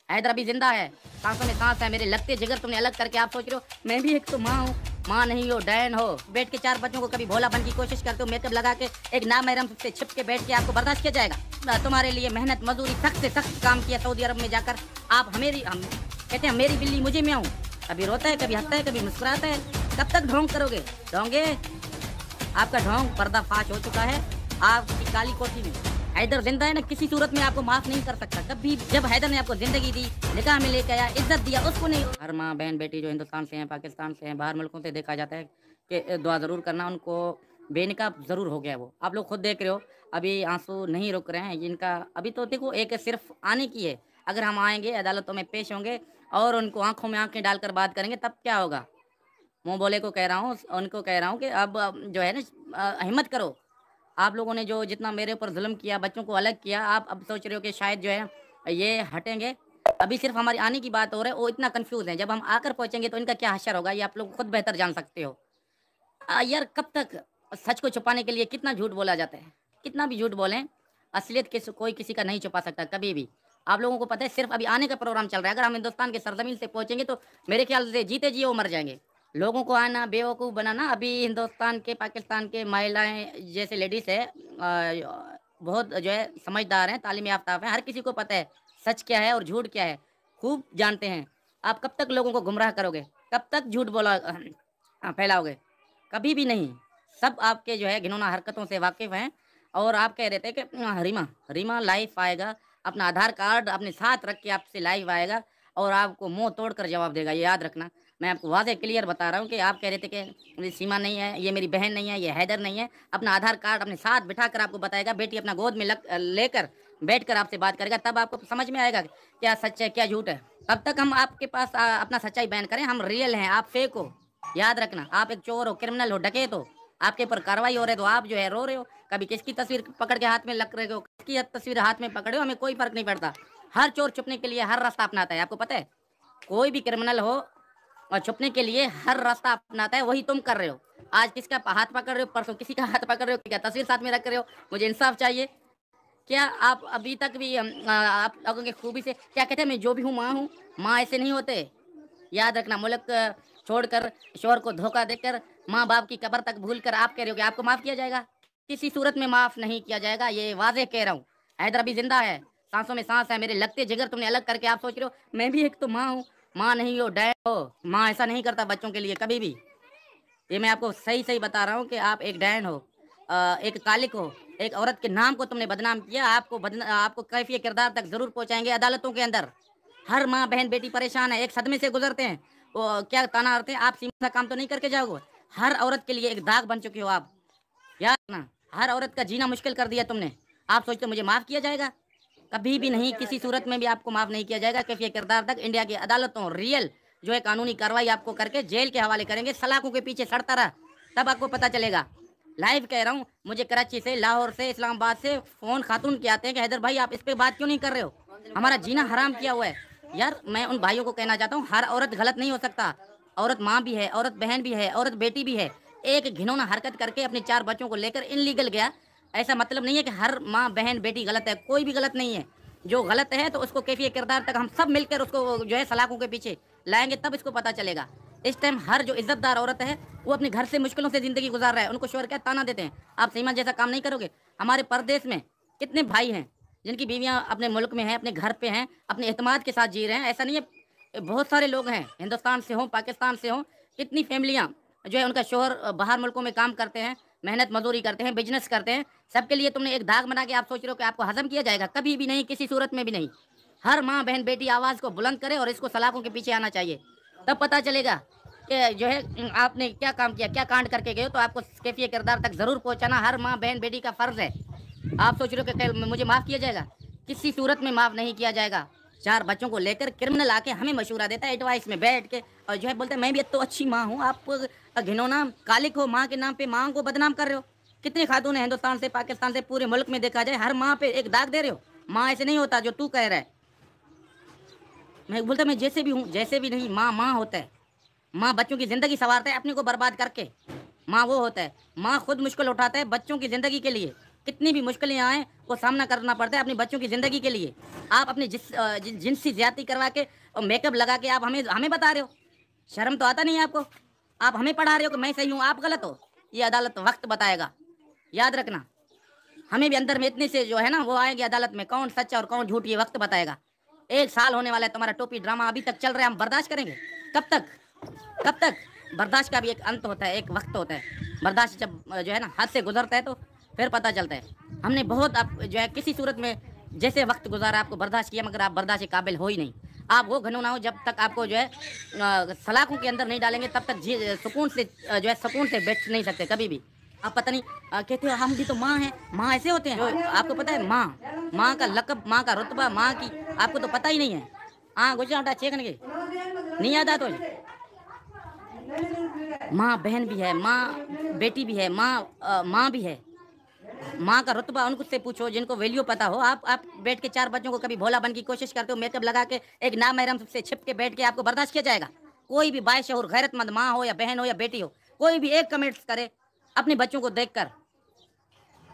हैदर अभी जिंदा है, सांसों में सांस है, मेरे लगते जिगर तुमने अलग करके आप सोच रहे हो मैं भी एक तो माँ हूँ। माँ नहीं हो, डैन हो, बैठ के 4 बच्चों को कभी भोला बन की कोशिश करते हो, मेकअप लगा के एक नामहरम से छिप के बैठ के आपको बर्दाश्त किया जाएगा? तुम्हारे लिए मेहनत मजदूरी सख्त से सख्त काम किया सऊदी अरब में जाकर। आप हम कहते हैं मेरी बिल्ली मुझे मैं हूँ, कभी रोता है, कभी हंसता है, कभी मुस्कुराता है। कब तक ढोंग करोगे? ढोंगे, आपका ढोंग पर्दाफाश हो चुका है आपकी काली कोठी में। हैदर जिंदा है ना, किसी सूरत में आपको माफ नहीं कर सकता कभी। जब हैदर ने आपको जिंदगी दी, निकाह में लेके आया, इज्जत दिया, उसको नहीं। हर माँ बहन बेटी जो हिंदुस्तान से हैं, पाकिस्तान से हैं, बाहर मुल्कों से देखा जाता है कि दुआ ज़रूर करना, उनको बेनकाब ज़रूर हो गया वो। आप लोग खुद देख रहे हो, अभी आंसू नहीं रुक रहे हैं इनका। अभी तो देखो एक सिर्फ आने की है, अगर हम आएंगे अदालतों में पेश होंगे और उनको आंखों में आंखें डालकर बात करेंगे तब क्या होगा। मुंह बोले को कह रहा हूँ, उनको कह रहा हूँ कि अब जो है ना हिम्मत करो। आप लोगों ने जो जितना मेरे ऊपर जुल्म किया, बच्चों को अलग किया, आप अब सोच रहे हो कि शायद जो है ये हटेंगे। अभी सिर्फ हमारी आने की बात हो रही है, वो इतना कंफ्यूज है। जब हम आकर पहुंचेंगे तो इनका क्या हश्र होगा ये आप लोग खुद बेहतर जान सकते हो। यार कब तक सच को छुपाने के लिए कितना झूठ बोला जाता है, कितना भी झूठ बोलें, असलियत कोई किसी का नहीं छुपा सकता कभी भी। आप लोगों को पता है सिर्फ अभी आने का प्रोग्राम चल रहा है। अगर हम हिंदुस्तान के सरजमीन से पहुंचेंगे तो मेरे ख्याल से जीते जी वो मर जाएंगे। लोगों को आना बेवकूफ़ बनाना। अभी हिंदुस्तान के पाकिस्तान के महिलाएं जैसे लेडीज़ है बहुत जो है समझदार हैं, तालीम याफ्ता हैं, हर किसी को पता है सच क्या है और झूठ क्या है, खूब जानते हैं। आप कब तक लोगों को गुमराह करोगे? कब तक झूठ बोला फैलाओगे? कभी भी नहीं। सब आपके जो है घिनौना हरकतों से वाकिफ़ हैं। और आप कह रहे थे कि रीमा रीमा लाइव आएगा, अपना आधार कार्ड अपने साथ रख के आपसे लाइव आएगा और आपको मुँह तोड़कर जवाब देगा, ये याद रखना। मैं आपको वाज़ेह क्लियर बता रहा हूँ कि आप कह रहे थे कि मेरी सीमा नहीं है, ये मेरी बहन नहीं है, ये हैदर नहीं है। अपना आधार कार्ड अपने साथ बिठाकर आपको बताएगा, बेटी अपना गोद में लेकर बैठकर आपसे बात करेगा, तब आपको समझ में आएगा क्या सच है क्या झूठ है। तब तक हम आपके पास अपना सच्चाई बयान करें, हम रियल हैं, आप फेक हो। याद रखना, आप एक चोर हो, क्रिमिनल हो, डकैत हो, आपके ऊपर कार्रवाई हो रही है तो आप जो है रो रहे हो। कभी किसकी तस्वीर पकड़ के हाथ में लग रहे हो, किसकी तस्वीर हाथ में पकड़े हो, हमें कोई फर्क नहीं पड़ता। हर चोर छुपने के लिए हर रास्ता अपनाता है, आपको पता है। कोई भी क्रिमिनल हो और छुपने के लिए हर रास्ता अपनाता है, वही तुम कर रहे हो। आज किसका हाथ पकड़ रहे हो, परसों किसी का हाथ पकड़ रहे हो, क्या तस्वीर साथ में रख रहे हो। मुझे इंसाफ चाहिए। क्या आप अभी तक भी आप लोगों की खूबी से क्या कहते हैं, मैं जो भी हूँ माँ हूँ? माँ ऐसे नहीं होते। याद रखना, मुल्क छोड़कर, शोहर को धोखा देकर, माँ बाप की कब्र तक भूल कर आप कह रहे हो कि आपको माफ़ किया जाएगा? किसी सूरत में माफ़ नहीं किया जाएगा, ये वाज़ेह कह रहा हूँ। हैदर अभी ज़िंदा है, सांसों में सांस है, मेरे लगते जिगर तुमने अलग करके आप सोच रहे हो मैं भी एक तो माँ हूँ। माँ नहीं हो, डैड हो। माँ ऐसा नहीं करता बच्चों के लिए कभी भी। ये मैं आपको सही सही बता रहा हूँ कि आप एक डैन हो, एक कालिक हो। एक औरत के नाम को तुमने बदनाम किया, आपको कैफियत किरदार तक ज़रूर पहुँचाएंगे अदालतों के अंदर। हर माँ बहन बेटी परेशान है, एक सदमे से गुजरते हैं। वो क्या ताना मारते हैं, आप सीधा काम तो नहीं करके जाओगे। हर औरत के लिए एक दाग बन चुके हो आप। याद रखना, हर औरत का जीना मुश्किल कर दिया तुमने। आप सोचते हो मुझे माफ़ किया जाएगा? कभी भी नहीं, किसी सूरत में भी आपको माफ़ नहीं किया जाएगा। कैफियत किरदार तक इंडिया की अदालतों रियल जो है कानूनी कार्रवाई आपको करके जेल के हवाले करेंगे। सलाखों के पीछे सड़ता रहा, तब आपको पता चलेगा। लाइव कह रहा हूँ, मुझे कराची से, लाहौर से, इस्लामाबाद से फ़ोन खातून के आते हैं कि हैदर भाई आप इस पर बात क्यों नहीं कर रहे हो, हमारा जीना हराम किया हुआ है। यार मैं उन भाइयों को कहना चाहता हूँ, हर औरत गलत नहीं हो सकता। औरत माँ भी है, औरत बहन भी है, औरत बेटी भी है। एक घिनौना हरकत करके अपने 4 बच्चों को लेकर इनलीगल गया, ऐसा मतलब नहीं है कि हर माँ बहन बेटी गलत है। कोई भी गलत नहीं है। जो गलत है तो उसको कैफियत किरदार तक हम सब मिलकर उसको जो है सलाखों के पीछे लाएंगे, तब इसको पता चलेगा। इस टाइम हर जो इज्जतदार औरत है वो अपने घर से मुश्किलों से ज़िंदगी गुजार रहा है, उनको शोहर क्या ताना देते हैं, आप सीमा जैसा काम नहीं करोगे। हमारे परदेश में कितने भाई हैं जिनकी बीवियां अपने मुल्क में हैं, अपने घर पे हैं, अपने एतमाद के साथ जी रहे हैं। ऐसा नहीं है, बहुत सारे लोग हैं, हिंदुस्तान से हों, पाकिस्तान से हों, कितनी फैमिलियाँ जो है उनका शोहर बाहर मुल्कों में काम करते हैं, मेहनत मजदूरी करते हैं, बिजनेस करते हैं। सबके लिए तुमने एक दाग बना के आप सोच रहे हो कि आपको हजम किया जाएगा? कभी भी नहीं, किसी सूरत में भी नहीं। हर माँ बहन बेटी आवाज़ को बुलंद करे और इसको सलाखों के पीछे आना चाहिए, तब पता चलेगा कि जो है आपने क्या काम किया, क्या कांड करके गए हो। तो आपको कैफियत किरदार तक ज़रूर पहुँचाना हर माँ बहन बेटी का फ़र्ज़ है। आप सोच रहे हो कि मुझे माफ़ किया जाएगा? किसी सूरत में माफ़ नहीं किया जाएगा। 4 बच्चों को लेकर क्रिमिनल आके हमें मशवरा देता है एडवाइस में बैठ के, और जो है बोलते हैं मैं भी तो अच्छी माँ हूँ। आप घिनौना कालिक हो, माँ के नाम पे माँ को बदनाम कर रहे हो। कितनी खातून है हिंदुस्तान से, पाकिस्तान से, पूरे मुल्क में देखा जाए, हर माँ पे एक दाग दे रहे हो। माँ ऐसे नहीं होता जो तू कह रहा है। मैं बोलता मैं जैसे भी हूँ, जैसे भी नहीं, माँ माँ होता है। माँ बच्चों की ज़िंदगी संवारता है अपने को बर्बाद करके। माँ वो होता है, माँ खुद मुश्किल उठाता है बच्चों की ज़िंदगी के लिए। कितनी भी मुश्किलें आएँ, वो सामना करना पड़ता है अपने बच्चों की ज़िंदगी के लिए। आप अपनी जिनसी ज़्यादती करवा के और मेकअप लगा के आप हमें हमें बता रहे हो। शर्म तो आता नहीं है आपको? आप हमें पढ़ा रहे हो कि मैं सही हूँ, आप गलत हो। ये अदालत वक़्त बताएगा, याद रखना। हमें भी अंदर में इतने से जो है ना, वो आएँगे अदालत में, कौन सच और कौन झूठ ये वक़्त बताएगा। 1 साल होने वाला है तुम्हारा टोपी ड्रामा अभी तक चल रहा है, हम बर्दाश्त करेंगे? कब तक? कब तक? बर्दाश्त का भी एक अंत होता है, एक वक़्त होता है। बर्दाश्त जब जो है ना हद से गुज़रता है तो फिर पता चलता है। हमने बहुत आप जो है किसी सूरत में जैसे वक़्त गुज़ारा आपको बर्दाश्त किया, मगर आप बर्दाश्त के काबिल हो ही नहीं। आप वो घिनौना हो जब तक आपको जो है सलाखों के अंदर नहीं डालेंगे तब तक सुकून से जो है सुकून से बैठ नहीं सकते कभी भी। आप पता नहीं कहते हो हम भी तो माँ हैं, माँ ऐसे होते हैं? जो आपको पता है माँ का लक़ब, माँ का रुतबा, माँ की आपको तो पता ही नहीं है। हाँ, गुजराता चेकन के नहीं याद आता तुझे? माँ बहन भी है, माँ बेटी भी है, माँ भी है। माँ का रुतबा उनको से पूछो जिनको वैल्यू पता हो। आप बैठ के 4 बच्चों को कभी भोला बनने की कोशिश करते हो, मेकअप लगा के एक नामहरम से छिप के बैठ के, आपको बर्दाश्त किया जाएगा? कोई भी बाशऊर गैरतमंद माँ हो या बहन हो या बेटी हो, कोई भी एक कमेंट्स करे अपने बच्चों को देखकर,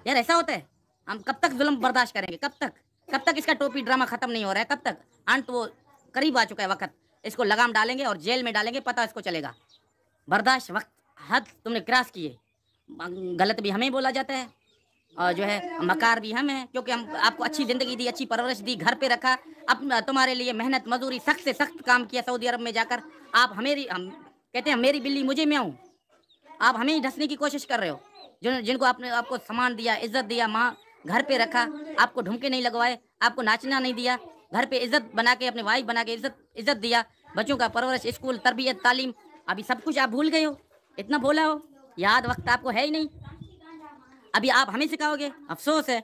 यार ऐसा होता है? हम कब तक जुल्म बर्दाश्त करेंगे? कब तक? कब तक इसका टोपी ड्रामा खत्म नहीं हो रहा है? कब तक? अंत वो करीब आ चुका है वक़्त। इसको लगाम डालेंगे और जेल में डालेंगे, पता इसको चलेगा। बर्दाश्त वक़्त हद तुमने क्रॉस की है। गलत भी हमें बोला जाता है और जो है मकार भी हम हैं, क्योंकि हम आपको अच्छी ज़िंदगी दी, अच्छी परवरिश दी, घर पे रखा, अब तुम्हारे लिए मेहनत मजदूरी सख्त से सख्त काम किया सऊदी अरब में जाकर। आप हम कहते हैं मेरी बिल्ली मुझे म्याऊं, आप हमें ही ढसने की कोशिश कर रहे हो। जिनको आपने आपको सामान दिया, इज्जत दिया, माँ घर पे रखा, आपको ढुमके नहीं लगवाए, आपको नाचना नहीं दिया, घर पे इज्जत बना के अपने वाइफ बना के इज्जत दिया, बच्चों का परवरिश, स्कूल, तरबियत, तालीम, अभी सब कुछ आप भूल गए हो। इतना भोला हो, याद वक्त आपको है ही नहीं। अभी आप हमें सिखाओगे? अफसोस है।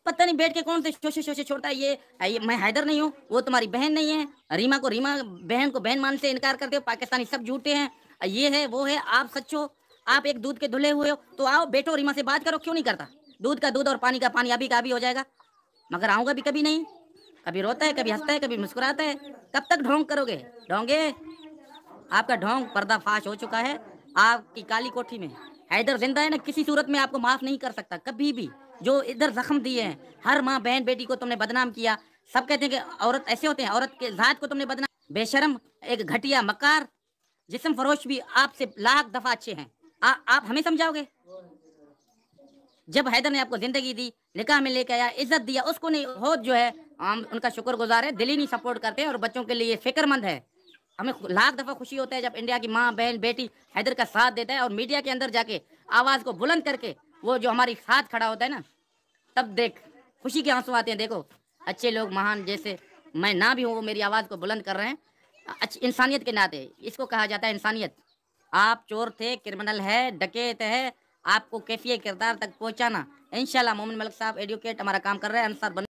पता नहीं बैठ के कौन से शोशे शोशे छोड़ता है ये मैं हैदर नहीं हूँ, वो तुम्हारी बहन नहीं है। रीमा को रीमा, बहन को बहन मान से इनकार करते हो। पाकिस्तानी सब झूठे हैं, ये है वो है, आप सच हो। आप एक दूध के धुले हुए हो तो आओ बैठो रीमा से बात करो, क्यों नहीं करता? दूध का दूध और पानी का पानी अभी का अभी हो जाएगा, मगर आऊँगा भी कभी नहीं। कभी रोता है, कभी हंसता है, कभी मुस्कुराता है। कब तक ढोंग करोगे? ढोंगे आपका ढोंग पर्दाफाश हो चुका है आपकी काली कोठी में। हैदर जिंदा है ना, किसी सूरत में आपको माफ नहीं कर सकता कभी भी। जो इधर जख्म दिए हैं, हर माँ बहन बेटी को तुमने बदनाम किया। सब कहते हैं कि औरत ऐसे होते हैं, औरत के जात को तुमने बदनाम। बेशरम, एक घटिया मकार, जिस्म फरोश भी आपसे लाख दफा अच्छे हैं। आप हमें समझाओगे? जब हैदर ने आपको जिंदगी दी, निकाह में लेके आया, इज्जत दिया, उसको नहीं हो जो है हम उनका शुक्रगुजार है, दिल ही नहीं सपोर्ट करते और बच्चों के लिए फिक्रमंद है। हमें लाख दफ़ा खुशी होता है जब इंडिया की माँ बहन बेटी हैदर का साथ देता है और मीडिया के अंदर जाके आवाज़ को बुलंद करके वो जो हमारी साथ खड़ा होता है ना, तब देख खुशी के आंसू आते हैं। देखो अच्छे लोग, महान जैसे मैं ना भी हूँ, वो मेरी आवाज़ को बुलंद कर रहे हैं अच्छी इंसानियत के नाते। इसको कहा जाता है इंसानियत। आप चोर थे, क्रिमिनल है, डकैत है, आपको कैफियत किरदार तक पहुँचाना। इंशाल्लाह मोमिन मलिक साहब एडवोकेट हमारा काम कर रहे हैं, अंसार बन